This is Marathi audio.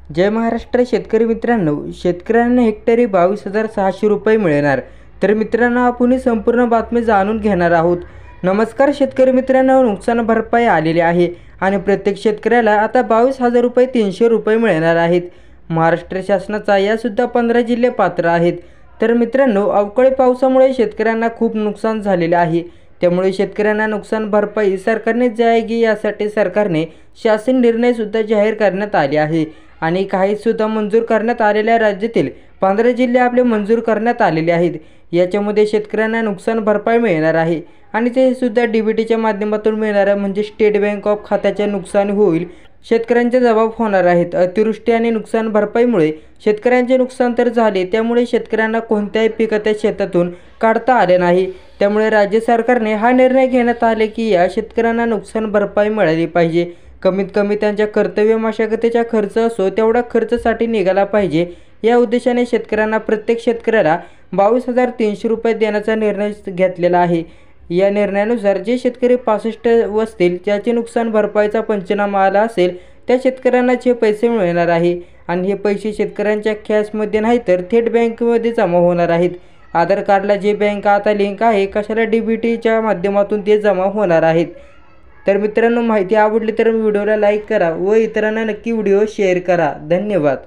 जय महाराष्ट्र शेतकरी मित्रांनो, शेतकऱ्यांना हेक्टरी 22,600 रुपये मिळणार। तर मित्रांनो, आपण ही संपूर्ण बातमी जाणून घेणार आहोत। नमस्कार शेतकरी मित्रांनो, नुकसान भरपाई आलेली आहे आणि प्रत्येक शेतकऱ्याला आता 22,000 रुपये 300 रुपये मिळणार आहेत। महाराष्ट्र शासनाचा यासुद्धा 15 जिल्हे पात्र आहेत। तर मित्रांनो, अवकाळी पावसामुळे शेतकऱ्यांना खूप नुकसान झालेले आहे। त्यामुळे शेतकऱ्यांना नुकसान भरपाई सरकारने जायगी यासाठी सरकारने शासन निर्णय सुद्धा जाहीर करण्यात आले आहे आणि काही सुद्धा मंजूर करण्यात आलेल्या राज्यातील 15 जिल्हे आपले मंजूर करण्यात आलेले आहेत। याच्यामध्ये शेतकऱ्यांना नुकसान भरपाई मिळणार आहे आणि ते सुद्धा डीबीटीच्या माध्यमातून मिळणार आहे, म्हणजे स्टेट बँक ऑफ खात्याचे नुकसान होईल, शेतकऱ्यांचे जबाब होणार आहेत। अतिवृष्टी आणि नुकसान भरपाईमुळे शेतकऱ्यांचे नुकसान तर झाले, त्यामुळे शेतकऱ्यांना कोणत्याही पिकाच्या शेतातून काढता आले नाही। त्यामुळे राज्य सरकारने हा निर्णय घेण्यात आले की या शेतकऱ्यांना नुकसान भरपाई मिळाली पाहिजे। कमीत कमी त्यांच्या कर्तव्य मशागतीचा खर्च असो तेवढा खर्चासाठी निघाला पाहिजे। या उद्देशाने शेतकऱ्यांना प्रत्येक शेतकऱ्याला 22,300 रुपये देण्याचा निर्णय घेतलेला आहे। या निर्णयानुसार जे शेतकरी 65 वसतील त्याचे नुकसान भरपाईचा पंचनामा आला असेल त्या शेतकऱ्यांना हे पैसे मिळणार आहे आणि हे पैसे शेतकऱ्यांच्या कॅशमध्ये नाही तर थेट बँकेमध्ये जमा होणार आहेत। आधार कार्डला जे बँक आता लिंक आहे कशाला डीबीटीच्या माध्यमातून ते जमा होणार आहेत। तर मित्रांनो, माहिती आवडली तर व्हिडिओला लाईक करा व इतरांना नक्की व्हिडिओ शेअर करा। धन्यवाद।